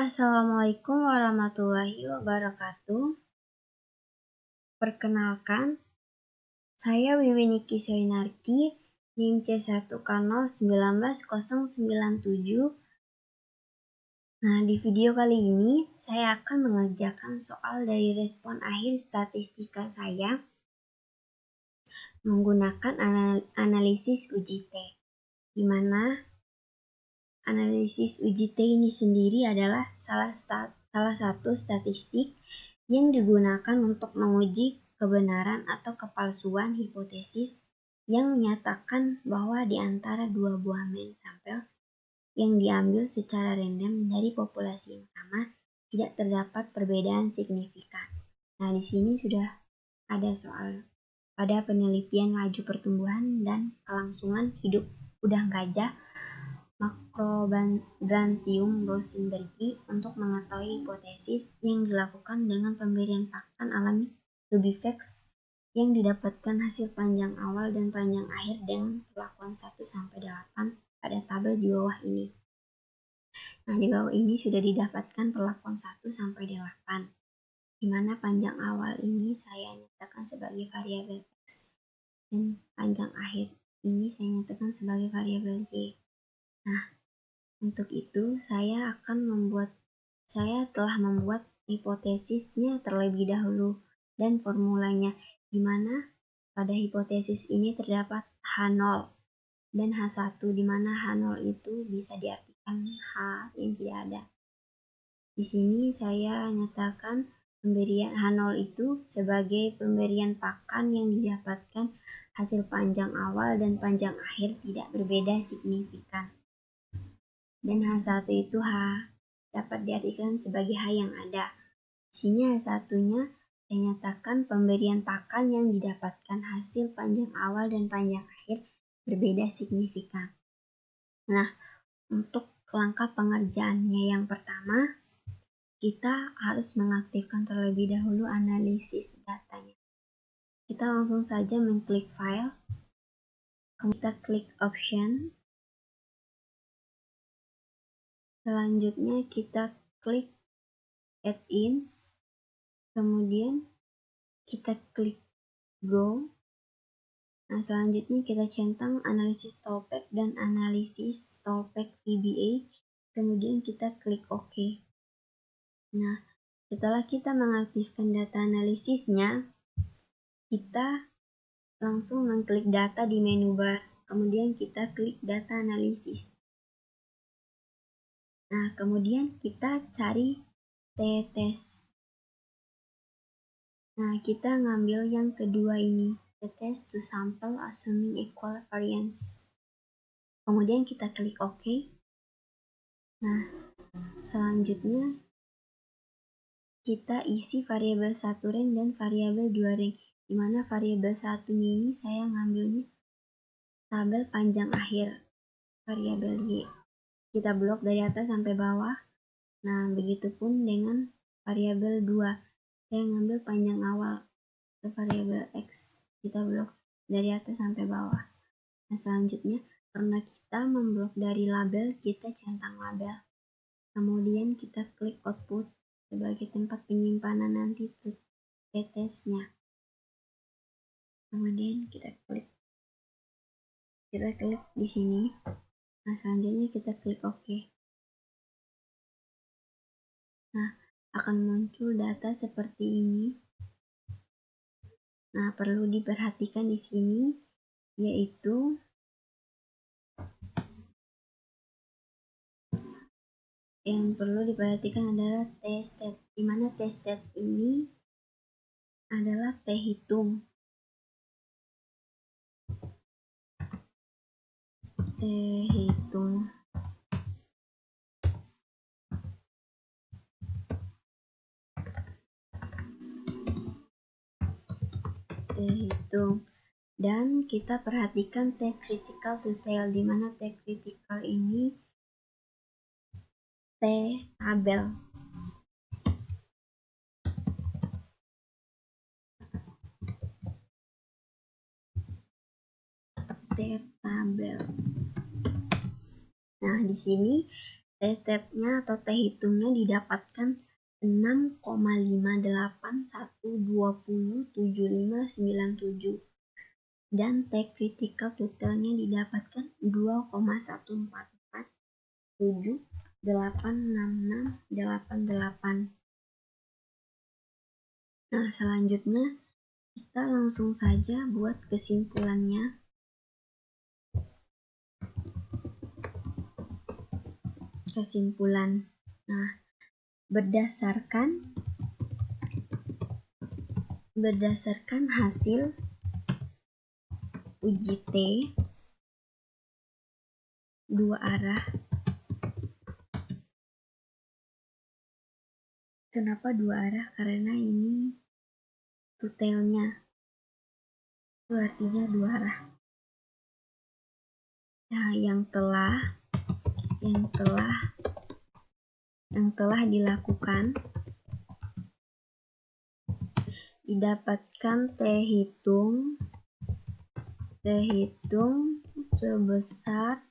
Assalamualaikum warahmatullahi wabarakatuh. Perkenalkan, saya Wiwiniki Soinarki, NIM C1K0199097. Nah, di video kali ini saya akan mengerjakan soal dari respon akhir statistika saya menggunakan analisis UJT, di mana analisis UJT ini sendiri adalah salah satu statistik yang digunakan untuk menguji kebenaran atau kepalsuan hipotesis yang menyatakan bahwa di antara dua buah main sampel yang diambil secara random dari populasi yang sama tidak terdapat perbedaan signifikan. Nah, di sini sudah ada soal pada penelitian laju pertumbuhan dan kelangsungan hidup udang gajah Macrobranchium rosenbergi untuk mengetahui hipotesis yang dilakukan dengan pemberian pakan alami Tubivex yang didapatkan hasil panjang awal dan panjang akhir dengan perlakuan 1-8 pada tabel di bawah ini. Nah, di bawah ini sudah didapatkan perlakuan 1-8, di mana panjang awal ini saya nyatakan sebagai variabel X dan panjang akhir ini saya nyatakan sebagai variabel Y. Nah, untuk itu saya telah membuat hipotesisnya terlebih dahulu dan formulanya, di mana pada hipotesis ini terdapat H0 dan H1, di mana H0 itu bisa diartikan H yang tidak ada. Di sini saya nyatakan pemberian H0 itu sebagai pemberian pakan yang didapatkan hasil panjang awal dan panjang akhir tidak berbeda signifikan. Dan H1 itu H dapat diartikan sebagai H yang ada. Di sini H1-nya saya nyatakan pemberian pakan yang didapatkan hasil panjang awal dan panjang akhir berbeda signifikan. Nah, untuk langkah pengerjaannya yang pertama, kita harus mengaktifkan terlebih dahulu analisis datanya. Kita langsung saja mengklik file, kemudian kita klik option. Selanjutnya kita klik add-ins, kemudian kita klik go. Nah, selanjutnya kita centang analisis Tolpec dan analisis Tolpec VBA, kemudian kita klik OK. Nah, setelah kita mengaktifkan data analisisnya, kita langsung mengklik data di menu bar, kemudian kita klik data analisis. Nah, kemudian kita cari t-test. Nah, kita ngambil yang kedua ini, t-test to sample assuming equal variance. Kemudian kita klik OK. Nah, selanjutnya kita isi variabel 1 rank dan variabel 2 rank, di mana variabel 1-nya ini saya ngambilnya tabel panjang akhir, variabel Y. Kita blok dari atas sampai bawah. Nah, begitupun dengan variabel 2. Saya ngambil panjang awal ke variabel X. Kita blok dari atas sampai bawah. Nah, selanjutnya, karena kita memblok dari label, kita centang label. Kemudian kita klik output sebagai tempat penyimpanan nanti t-testnya. Kemudian kita klik di sini. Nah, selanjutnya kita klik OK. Nah, akan muncul data seperti ini. Nah, perlu diperhatikan di sini, yaitu yang perlu diperhatikan adalah t-stat, di mana t-stat ini adalah t-hitung. Dan kita perhatikan t-critical to tail, di mana t-critical ini t-tabel. Nah, di sini T-state-nya atau T-hitungnya didapatkan 6,58120757 dan T-critical totalnya didapatkan 2,144786688. Nah, selanjutnya kita langsung saja buat kesimpulannya. Nah, berdasarkan hasil uji T dua arah. Kenapa dua arah? Karena ini tutelnya, itu artinya dua arah. Nah, yang telah dilakukan, didapatkan T hitung sebesar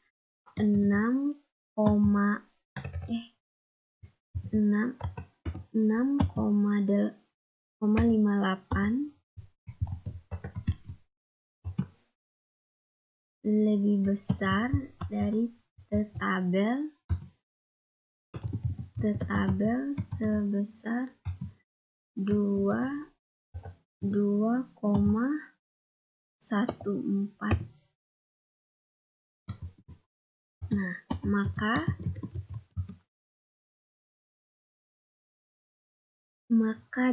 6,58 lebih besar dari T-tabel sebesar 2,14. Nah, maka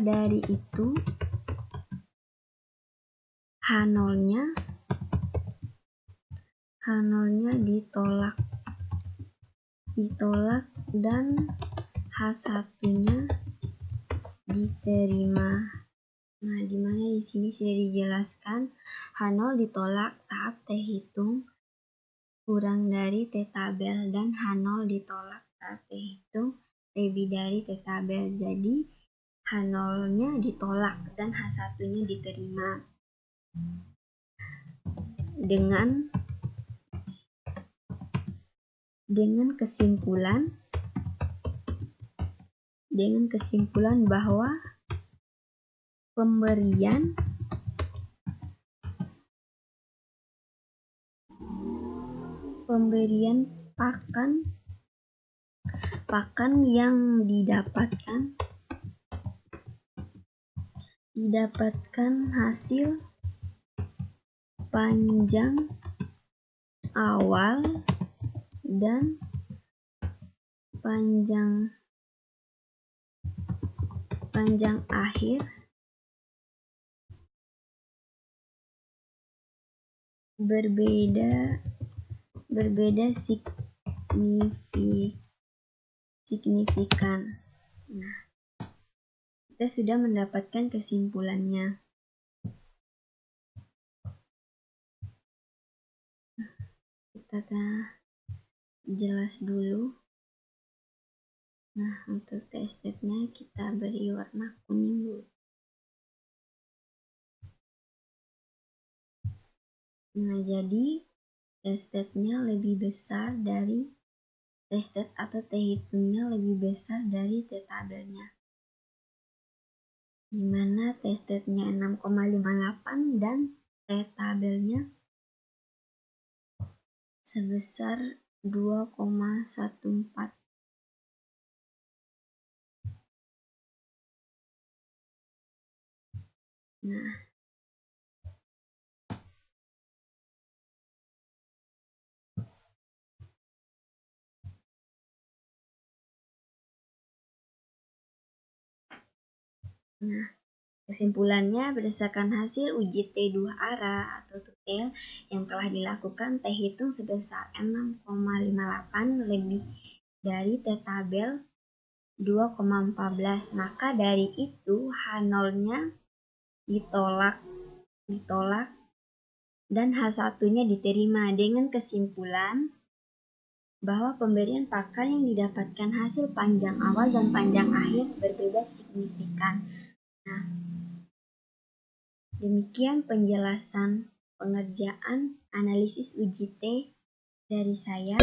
dari itu H0-nya ditolak dan H1-nya diterima. Nah, dimana di sini sudah dijelaskan H0 ditolak saat T hitung kurang dari T tabel dan H0 ditolak saat T hitung lebih dari T tabel. Jadi H0-nya ditolak dan H1-nya diterima. Dengan kesimpulan bahwa pemberian pakan yang didapatkan hasil panjang awal dan panjang akhir berbeda signifikan. Nah, kita sudah mendapatkan kesimpulannya. Kita jelas dulu. Nah, untuk T-state-nya kita beri warna kuning dulu. Nah, jadi T-state-nya lebih besar dari T-state atau T-hitungnya lebih besar dari T-tabelnya. Dimana T-state-nya 6,58 dan T-tabelnya sebesar 2,14. Nah, kesimpulannya berdasarkan hasil uji T dua arah atau tutel yang telah dilakukan, T hitung sebesar 6,58 lebih dari T tabel 2,14. Maka dari itu H0-nya ditolak dan H1-nya diterima, dengan kesimpulan bahwa pemberian pakan yang didapatkan hasil panjang awal dan panjang akhir berbeda signifikan. Nah, demikian penjelasan pengerjaan analisis uji T dari saya.